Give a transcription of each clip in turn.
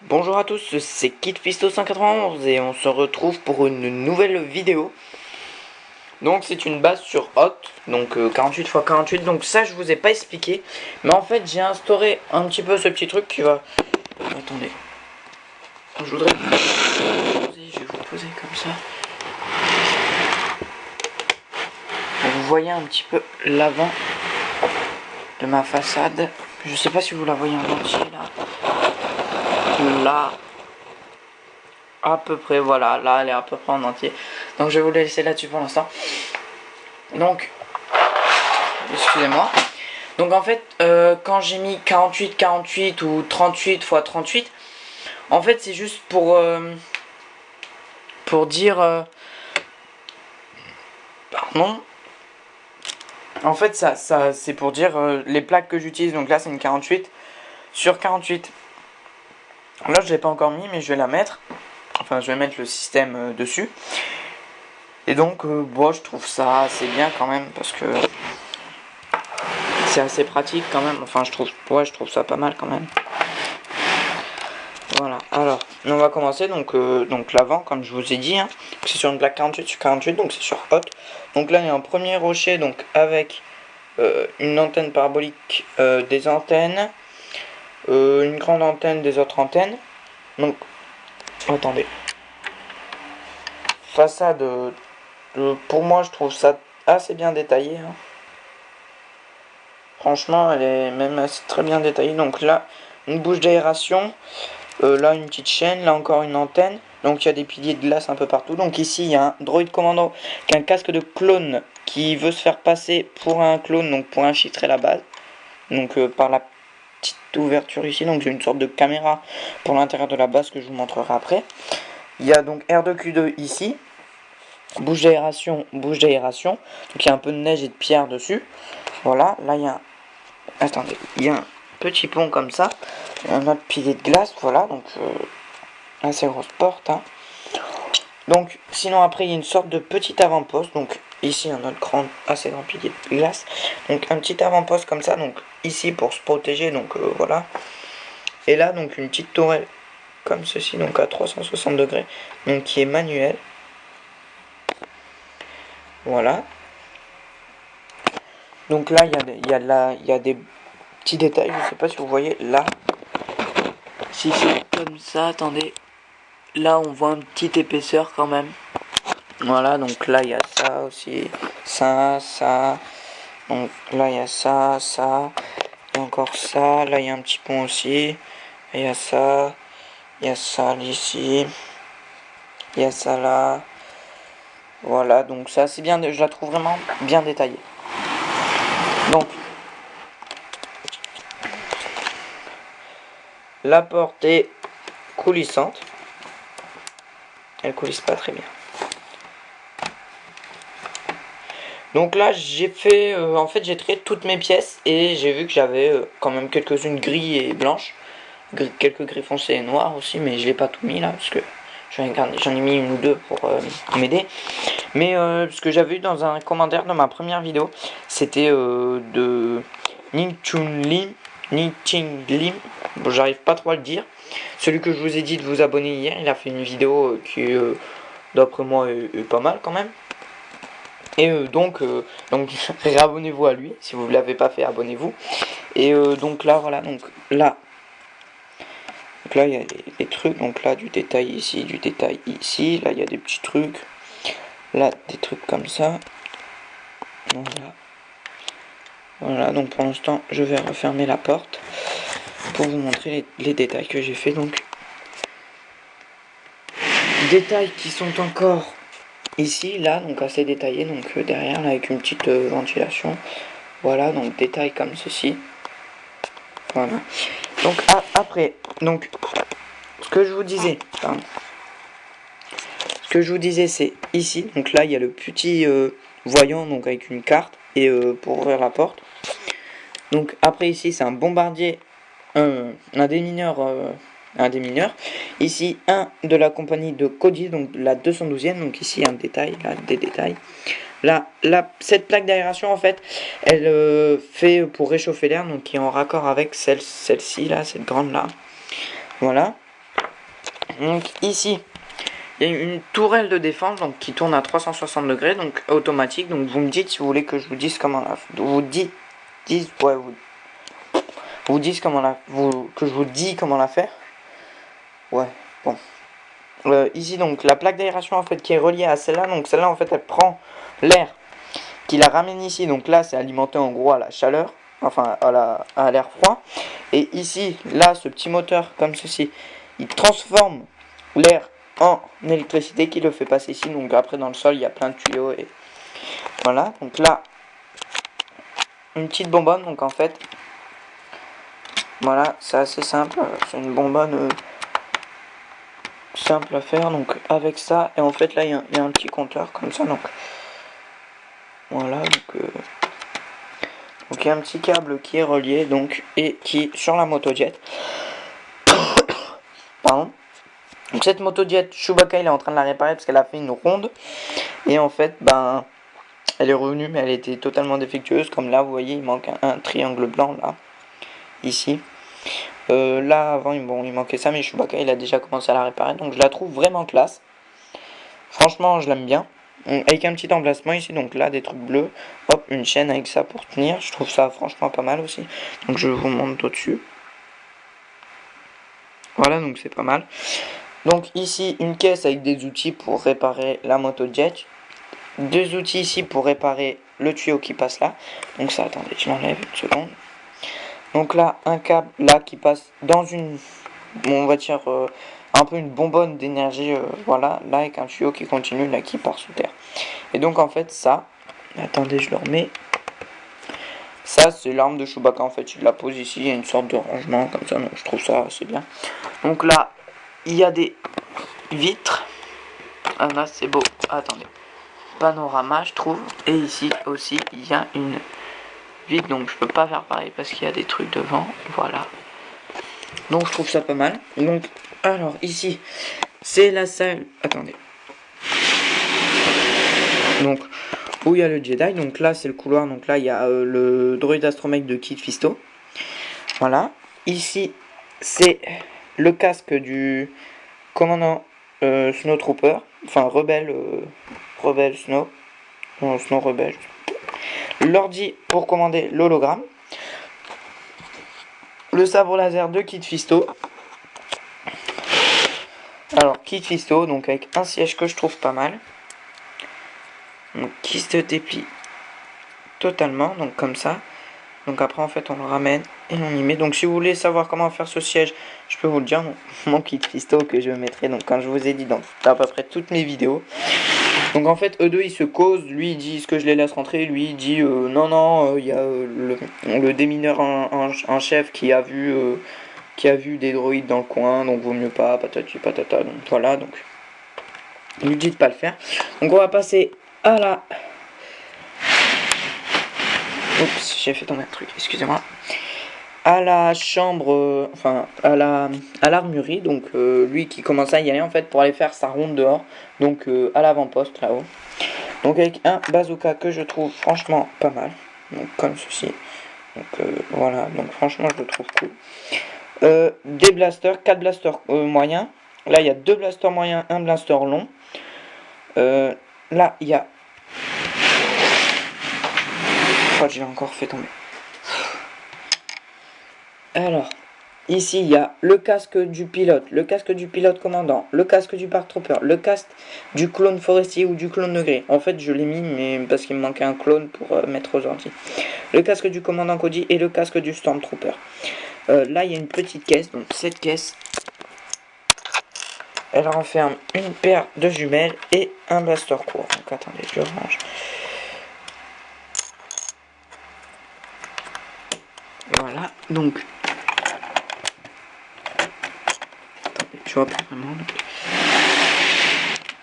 Bonjour à tous, c'est KidFisto191 et on se retrouve pour une nouvelle vidéo. Donc c'est une base sur Hot, donc 48x48, donc ça je vous ai pas expliqué. Mais en fait j'ai instauré un petit peu ce petit truc qui va... Attendez. Je voudrais... Je vais vous poser comme ça. Vous voyez un petit peu l'avant de ma façade. Je sais pas si vous la voyez en entier là. Là, à peu près, voilà, là elle est à peu près en entier. Donc je vais vous la laisser là-dessus pour l'instant. Donc, excusez-moi. Donc en fait, quand j'ai mis 48 ou 38 x 38, en fait c'est juste pour dire... pardon. En fait ça c'est pour dire les plaques que j'utilise. Donc là c'est une 48 sur 48. Là je l'ai pas encore mis mais je vais la mettre. Enfin je vais mettre le système dessus. Et donc bon, je trouve ça assez bien quand même parce que c'est assez pratique quand même. Enfin je trouve ça pas mal quand même. Voilà, alors on va commencer donc l'avant comme je vous ai dit, hein, c'est sur une plaque 48 sur 48, donc c'est sur Hot. Donc là il y a un premier rocher donc avec une antenne parabolique, des antennes, une grande antenne des autres antennes. Donc attendez, façade, pour moi je trouve ça assez bien détaillé, hein. Franchement elle est même assez très bien détaillée. Donc là une bouche d'aération. Là une petite chaîne, là encore une antenne. Donc il y a des piliers de glace un peu partout. Donc ici il y a un droïde commando qui a un casque de clone qui veut se faire passer pour un clone, donc pour infiltrer la base. Donc par la petite ouverture ici, donc j'ai une sorte de caméra pour l'intérieur de la base que je vous montrerai après. Il y a donc R2Q2 ici. Bouche d'aération, bouche d'aération. Donc il y a un peu de neige et de pierre dessus. Voilà, là il y a... Attendez, il y a un petit pont comme ça. Un autre pilier de glace, voilà, donc assez grosse porte, hein. Donc sinon après il y a une sorte de petit avant-poste, donc ici un autre assez grand pilier de glace, donc un petit avant-poste comme ça, donc ici pour se protéger, donc voilà. Et là donc une petite tourelle comme ceci, donc à 360 degrés, donc qui est manuelle. Voilà. Donc là il y a des petits détails, je sais pas si vous voyez là. Si c'est comme ça, attendez. Là on voit une petite épaisseur quand même. Voilà, donc là il y a ça aussi, ça. Donc là il y a ça, et encore ça. Là il y a un petit pont aussi. Il y a ça ici, il y a ça là. Voilà, donc ça c'est bien, je la trouve vraiment bien détaillée. Donc la porte est coulissante. Elle coulisse pas très bien. Donc là j'ai fait, en fait j'ai trié toutes mes pièces et j'ai vu que j'avais quand même quelques-unes grises et blanches. Quelques gris foncés et noirs aussi, mais je l'ai pas tout mis là parce que j'en ai mis une ou deux pour m'aider. Mais ce que j'avais eu dans un commentaire de ma première vidéo, c'était de Ning Ching Lim. Bon, j'arrive pas trop à le dire. Celui que je vous ai dit de vous abonner hier, il a fait une vidéo qui d'après moi est pas mal quand même. Et donc réabonnez-vous à lui. Si vous ne l'avez pas fait, abonnez-vous. Et donc là, voilà, donc là. Donc là, il y a des trucs. Donc là, du détail ici, du détail ici. Là, il y a des petits trucs. Là, des trucs comme ça. Voilà. Voilà, donc pour l'instant, je vais refermer la porte pour vous montrer les détails que j'ai fait. Donc, détails qui sont encore ici, là, donc assez détaillés. Donc derrière, là, avec une petite ventilation. Voilà, donc détails comme ceci. Voilà. Donc après, donc ce que je vous disais, pardon. Ce que je vous disais, c'est ici. Donc là, il y a le petit voyant, donc avec une carte et pour ouvrir la porte. Donc après ici, c'est un bombardier, un démineur, un démineur. Ici, un de la compagnie de Cody, donc la 212e. Donc ici, un détail, là, des détails. Là, cette plaque d'aération, en fait, elle fait pour réchauffer l'air, donc qui est en raccord avec celle-ci, là, cette grande là. Voilà. Donc ici, il y a une tourelle de défense donc qui tourne à 360 degrés, donc automatique. Donc vous me dites si vous voulez que je vous dise comment la que je vous dis comment la faire. Ouais, bon. Ici donc la plaque d'aération en fait qui est reliée à celle-là. Donc celle-là en fait elle prend l'air qui la ramène ici. Donc là c'est alimenté en gros à la chaleur, enfin à l'air froid. Et ici là ce petit moteur comme ceci, il transforme l'air en électricité qui le fait passer ici. Donc après dans le sol il y a plein de tuyaux et voilà. Donc là une petite bonbonne. Donc en fait voilà, c'est assez simple. C'est une bonbonne simple à faire. Donc avec ça et en fait là il y a un petit compteur comme ça. Donc voilà. Donc il y a un petit câble qui est relié donc et qui sur la motojet. Pardon. Donc cette motojet, Chewbacca il est en train de la réparer parce qu'elle a fait une ronde. Et en fait, ben, elle est revenue mais elle était totalement défectueuse. Comme là, vous voyez, il manque un triangle blanc là, ici. Là, avant, il manquait ça, mais Chewbacca il a déjà commencé à la réparer. Donc je la trouve vraiment classe. Franchement, je l'aime bien. Avec un petit emplacement ici, donc là, des trucs bleus. Hop, une chaîne avec ça pour tenir. Je trouve ça franchement pas mal aussi. Donc je vous montre au-dessus. Voilà, donc c'est pas mal. Donc ici, une caisse avec des outils pour réparer la motojet. Deux outils ici pour réparer le tuyau qui passe là. Donc ça, attendez, je l'enlève une seconde. Donc là, un câble là qui passe dans une, on va dire, un peu une bonbonne d'énergie, voilà, là avec un tuyau qui continue, là qui part sous terre. Et donc en fait ça, attendez, je le remets. Ça c'est l'arme de Chewbacca en fait, il la pose ici, il y a une sorte de rangement comme ça, donc je trouve ça assez bien. Donc là, il y a des vitres. Ah là c'est beau, attendez. Panorama je trouve. Et ici aussi il y a une vitre, donc je peux pas faire pareil parce qu'il y a des trucs devant, voilà. Donc je trouve ça pas mal. Donc alors ici c'est la salle, attendez. Donc où il y a le Jedi, donc là c'est le couloir, donc là il y a le droïde astromech de Kit Fisto. Voilà. Ici c'est le casque du commandant Snow Trooper, enfin rebelle Snow, non, Snow rebelle. L'ordi pour commander l'hologramme. Le sabre laser de Kit Fisto. Alors Kit Fisto, donc avec un siège que je trouve pas mal. Donc qui se déplie totalement, donc comme ça. Donc après en fait on le ramène et on y met. Donc si vous voulez savoir comment faire ce siège, je peux vous le dire, mon Kit Fisto que je mettrai donc quand je vous ai dit dans à peu près toutes mes vidéos. Donc en fait eux deux ils se causent, lui il dit ce que je les laisse rentrer, lui il dit non il y a le démineur en chef qui a vu des droïdes dans le coin, donc vaut mieux pas, patati patata, donc voilà, donc il lui dit de pas le faire. Donc on va passer à la... Oups, j'ai fait tomber un truc, excusez-moi. À la chambre, enfin à l'armurerie, donc lui qui commence à y aller en fait pour aller faire sa ronde dehors, donc à l'avant-poste là-haut. Donc avec un bazooka que je trouve franchement pas mal, donc comme ceci. Donc voilà, donc franchement je le trouve cool. Des blasters, 4 blasters moyens. Là il y a 2 blasters moyens, un blaster long. Là il y a... Je crois que j'ai encore fait tomber. Alors, ici, il y a le casque du pilote commandant, le casque du paratrooper, le casque du clone forestier ou du clone de gris. En fait, je l'ai mis, mais parce qu'il me manquait un clone pour mettre aux ordi. Le casque du commandant Cody et le casque du Stormtrooper. Là, il y a une petite caisse, donc cette caisse, elle renferme une paire de jumelles et un blaster court. Donc, attendez, je le range. Voilà, donc... Je vois plus vraiment.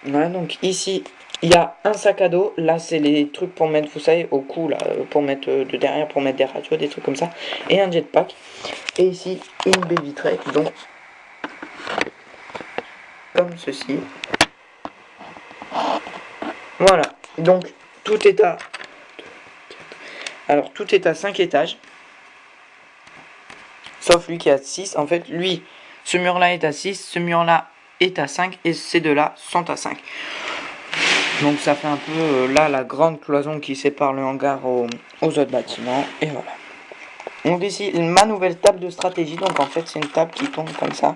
Voilà, donc ici il y a un sac à dos. Là c'est les trucs pour mettre, vous savez, au cou là, pour mettre de derrière, pour mettre des radios, des trucs comme ça. Et un jetpack. Et ici une baie vitrée, donc comme ceci. Voilà, donc tout est à... Alors tout est à 5 étages. Sauf lui qui est à 6. En fait lui, ce mur là est à 6, ce mur là est à 5 et ces deux-là sont à 5. Donc ça fait un peu là la grande cloison qui sépare le hangar aux autres bâtiments. Et voilà. Donc ici ma nouvelle table de stratégie. Donc en fait c'est une table qui tombe comme ça.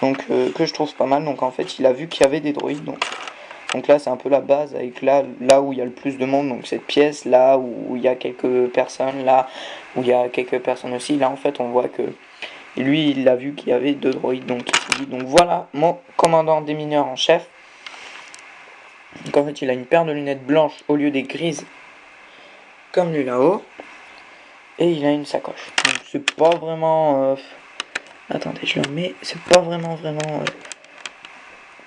Donc que je trouve pas mal. Donc en fait il a vu qu'il y avait des droïdes. Donc là c'est un peu la base avec là où il y a le plus de monde. Donc cette pièce, là où il y a quelques personnes, là où il y a quelques personnes aussi. Là en fait on voit que lui il a vu qu'il y avait 2 droïdes. Donc voilà mon commandant des mineurs en chef. Donc en fait il a une paire de lunettes blanches au lieu des grises comme lui là-haut. Et il a une sacoche. Donc c'est pas vraiment... Attendez, je le remets. C'est pas vraiment...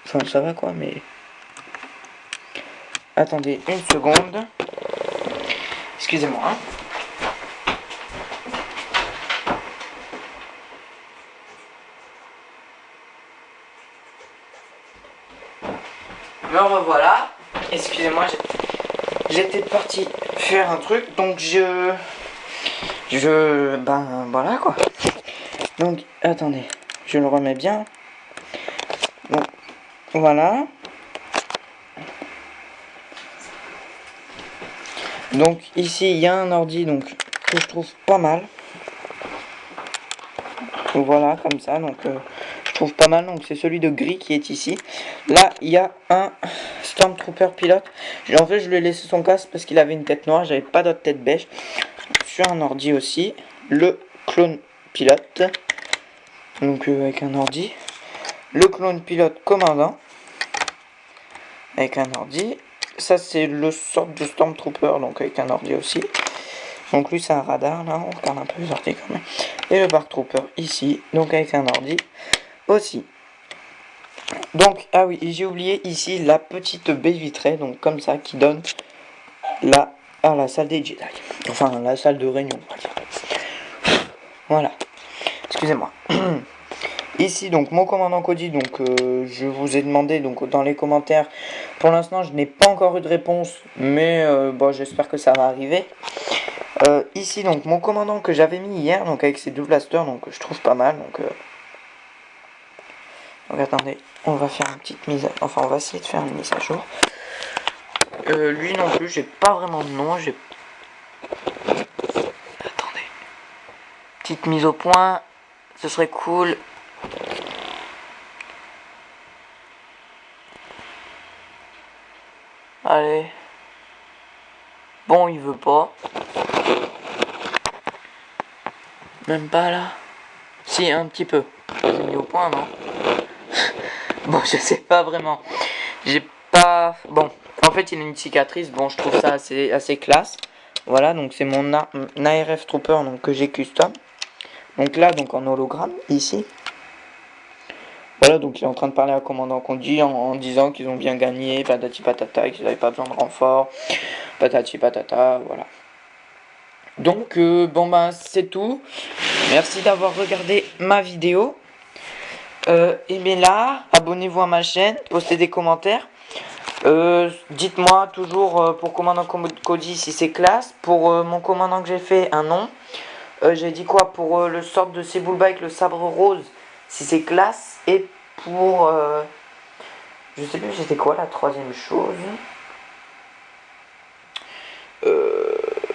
Enfin ça va quoi, mais... Attendez une seconde. Excusez-moi. Hein. Me revoilà. Excusez-moi, j'étais parti faire un truc, donc ben voilà quoi. Donc attendez, je le remets bien. Bon, voilà. Donc ici il y a un ordi donc que je trouve pas mal. Voilà comme ça donc je trouve pas mal, donc c'est celui de gris qui est ici. Là il y a un Stormtrooper pilote. En fait je lui ai laissé son casque parce qu'il avait une tête noire, j'avais pas d'autre tête beige. Sur un ordi aussi, le clone pilote. Donc avec un ordi. Le clone pilote commandant. Avec un ordi. Ça c'est le sort de Stormtrooper, donc avec un ordi aussi. Donc lui c'est un radar, là on regarde un peu les ordi quand même. Et le Park Trooper ici, donc avec un ordi aussi. Donc, ah oui, j'ai oublié ici la petite baie vitrée, donc comme ça, qui donne là à la salle des Jedi. Enfin, la salle de réunion, on va dire. Voilà. Excusez-moi. Ici, donc, mon commandant Cody, donc, je vous ai demandé, donc, dans les commentaires. Pour l'instant, je n'ai pas encore eu de réponse, mais, bon, j'espère que ça va arriver. Ici, donc, mon commandant que j'avais mis hier, donc, avec ses 2 blasters, donc, je trouve pas mal, donc attendez, on va faire une petite mise à... Enfin, on va essayer de faire une mise à jour. Lui non plus, j'ai pas vraiment de nom, j'ai... Attendez. Petite mise au point, ce serait cool. Allez. Bon, il veut pas. Même pas là. Si, un petit peu. J'ai mis au point, non? Bon, je sais pas vraiment. J'ai pas... Bon, en fait, il a une cicatrice. Bon, je trouve ça assez classe. Voilà, donc c'est mon ARF Trooper donc, que j'ai custom. Donc là, donc en hologramme, ici. Voilà, donc il est en train de parler à commandant Cody en disant qu'ils ont bien gagné, patati patata, qu'ils n'avaient pas besoin de renfort, patati patata, voilà. Donc, bon ben, c'est tout. Merci d'avoir regardé ma vidéo. Aimez-la, abonnez-vous à ma chaîne, postez des commentaires. Dites-moi toujours pour commandant Cody si c'est classe. Pour mon commandant que j'ai fait, un nom. J'ai dit quoi pour le sort de Sebulba avec le sabre rose, si c'est classe. Et pour... je sais plus c'était quoi la troisième chose.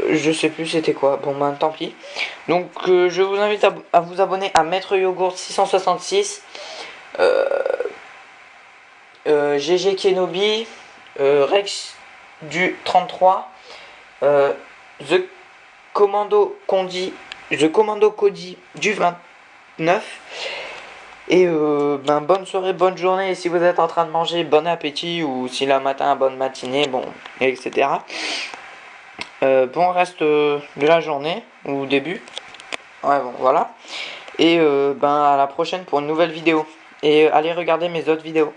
Je sais plus c'était quoi. Bon ben tant pis. Donc je vous invite à vous abonner à Maître Yogourt 666. GG Kenobi. Rex du 33. The Commando Cody du 29. Et ben bonne soirée, bonne journée. Et si vous êtes en train de manger, bon appétit. Ou si le matin, bonne matinée, bon, etc. Bon reste de la journée ou début. Ouais bon voilà. Et ben à la prochaine pour une nouvelle vidéo. Et allez regarder mes autres vidéos.